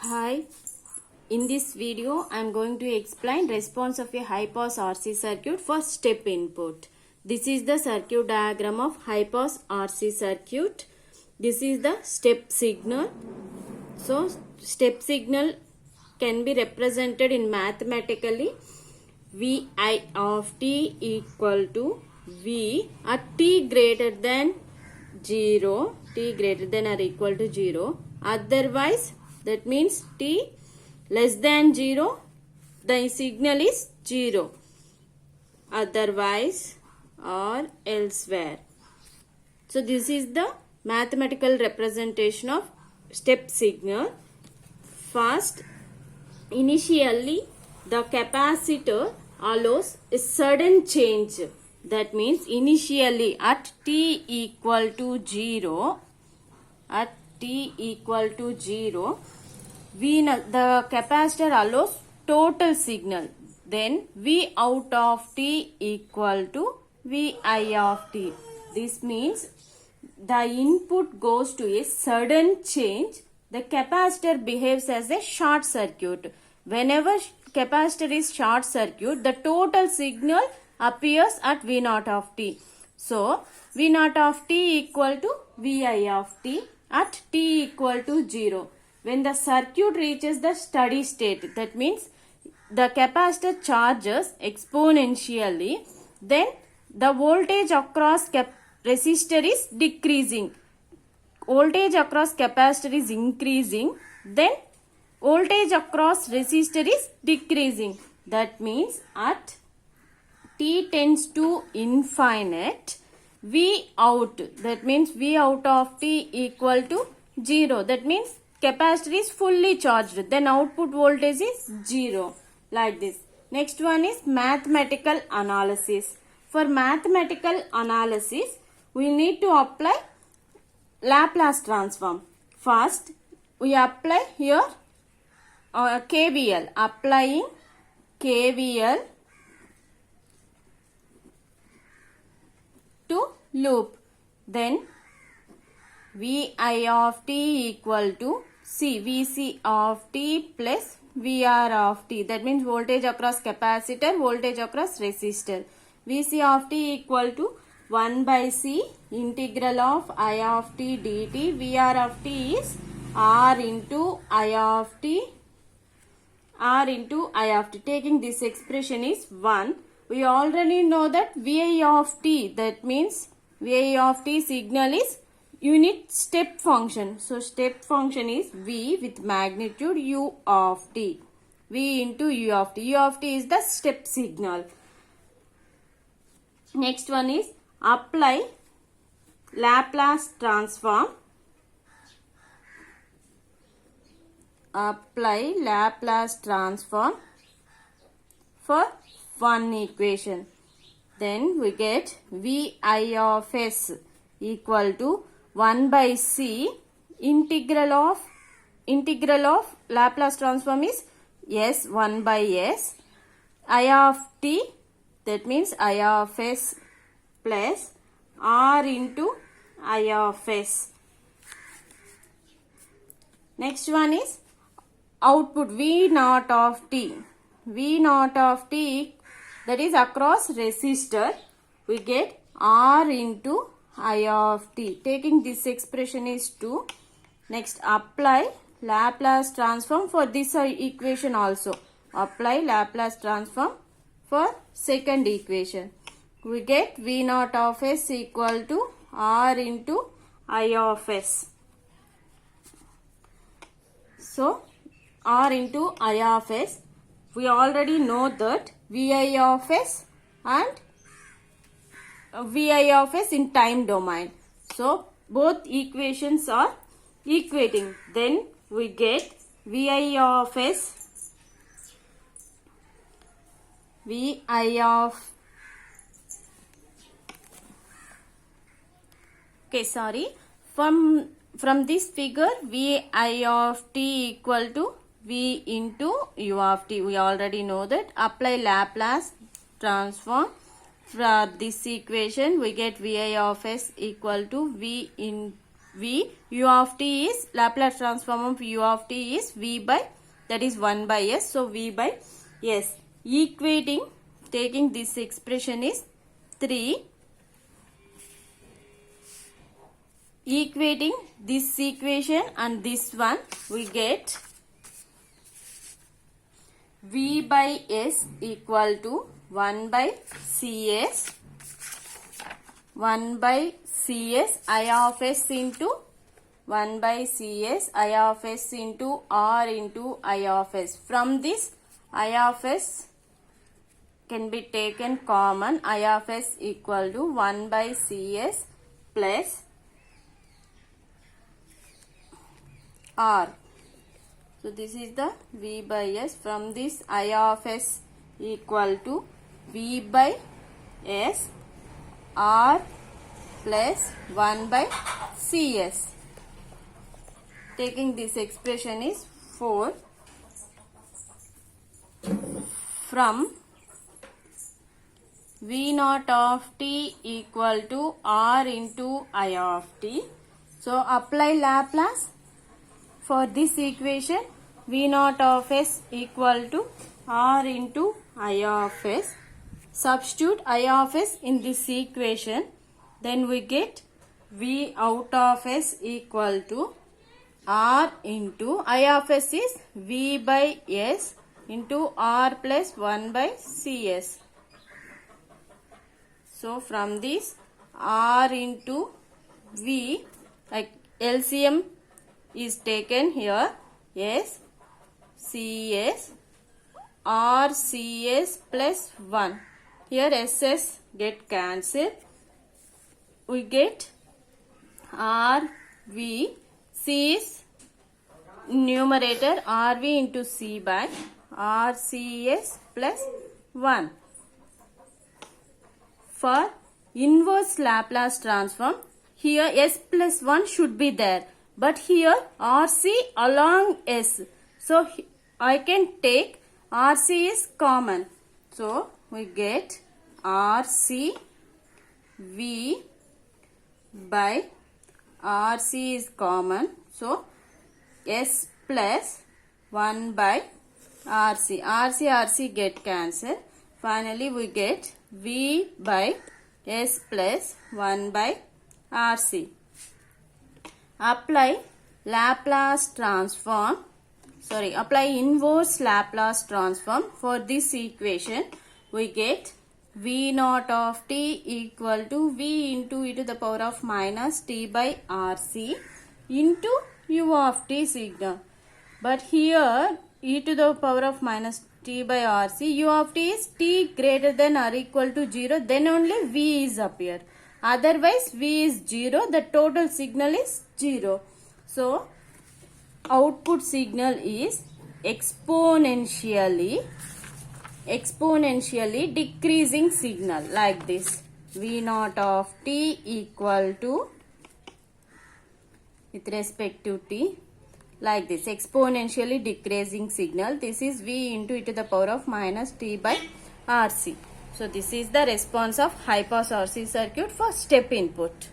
Hi, in this video I am going to explain response of a high pass RC circuit for step input. This is the circuit diagram of high pass RC circuit. This is the step signal. So step signal can be represented in mathematically Vi of t equal to V at t greater than 0, t greater than or equal to 0. Otherwise, that means t less than 0, the signal is 0. Otherwise or elsewhere. So this is the mathematical representation of step signal. First, initially the capacitor allows a sudden change. That means initially at t equal to 0, the capacitor allows total signal. Then V out of t equal to Vi of t. This means the input goes to a sudden change. The capacitor behaves as a short circuit. Whenever capacitor is short circuit, the total signal appears at V naught of t. So V naught of t equal to Vi of t at t equal to 0. When the circuit reaches the steady state, that means the capacitor charges exponentially, then the voltage across resistor is decreasing. Voltage across capacitor is increasing, then voltage across resistor is decreasing. That means at t tends to infinite, V out, that means V out of t equal to 0. That means capacitor is fully charged. Then output voltage is 0. Like this. Next one is mathematical analysis. For mathematical analysis, we need to apply Laplace transform. First, we apply here KVL. Applying KVL to loop. Then Vi of t equal to Vc of t plus Vr of t. That means voltage across capacitor, voltage across resistor. Vc of t equal to 1 by C integral of I of t dt. Vr of t is R into I of t. Taking this expression is 1. We already know that Vi of t, that means Vi of t signal is unit step function. So step function is V with magnitude U of t. V into U of t. U of t is the step signal. Next one is apply Laplace transform. Apply Laplace transform for one equation. Then we get Vi of s equal to 1 by C integral of Laplace transform is S 1 by S. I of t, that means I of s plus R into I of s. Next one is output V naught of t. V naught of t, that is across resistor, we get R into I of t. Taking this expression is 2. Next, apply Laplace transform for this equation also. Apply Laplace transform for second equation. We get V naught of s equal to R into I of s. So, R into I of s. We already know that Vi of s and Vi of s in time domain. So both equations are equating. Then we get Vi of s, from this figure Vi of t equal to V into U of t. We already know that. Apply Laplace transform. For this equation, we get Vi of s equal to V v, u of t is Laplace transform of u of t is v by, that is 1 by s, so v by s. Equating, taking this expression is 3. Equating this equation and this one, we get v by s equal to 1 by cs, 1 by cs I of s into 1 by cs I of s into r into I of s. From this I of s can be taken common. I of s equal to 1 by cs plus r. So this is the v by s. From this I of s equal to v by s r plus 1 by cs. Taking this expression is 4. From v naught of t equal to r into I of t. So apply Laplace for this equation. V naught of s equal to r into I of s. Substitute I of s in this equation. Then we get v out of s equal to r into I of s is v by s into r plus 1 by cs. So from this r into v, like LCM is taken here, s cs r cs plus 1. Here ss get cancelled. We get r v, c is numerator, rv into c by rcs plus 1. For inverse Laplace transform, here s plus 1 should be there, but here rc along s, so I can take rc is common, so we get rc v by rc is common, so s plus 1 by rc, rc get cancelled. Finally we get v by s plus 1 by rc. Apply Laplace transform, apply inverse Laplace transform for this equation. We get v naught of t equal to v into e to the power of minus t by rc into u of t signal. But here e to the power of minus t by rc, u of t is t greater than or equal to 0, then only v is appear. Otherwise v is 0, the total signal is 0. So output signal is exponentially decreasing signal, like this. V naught of t equal to, with respect to t, like this, exponentially decreasing signal. This is v into e to the power of minus t by rc. So this is the response of high pass RC circuit for step input.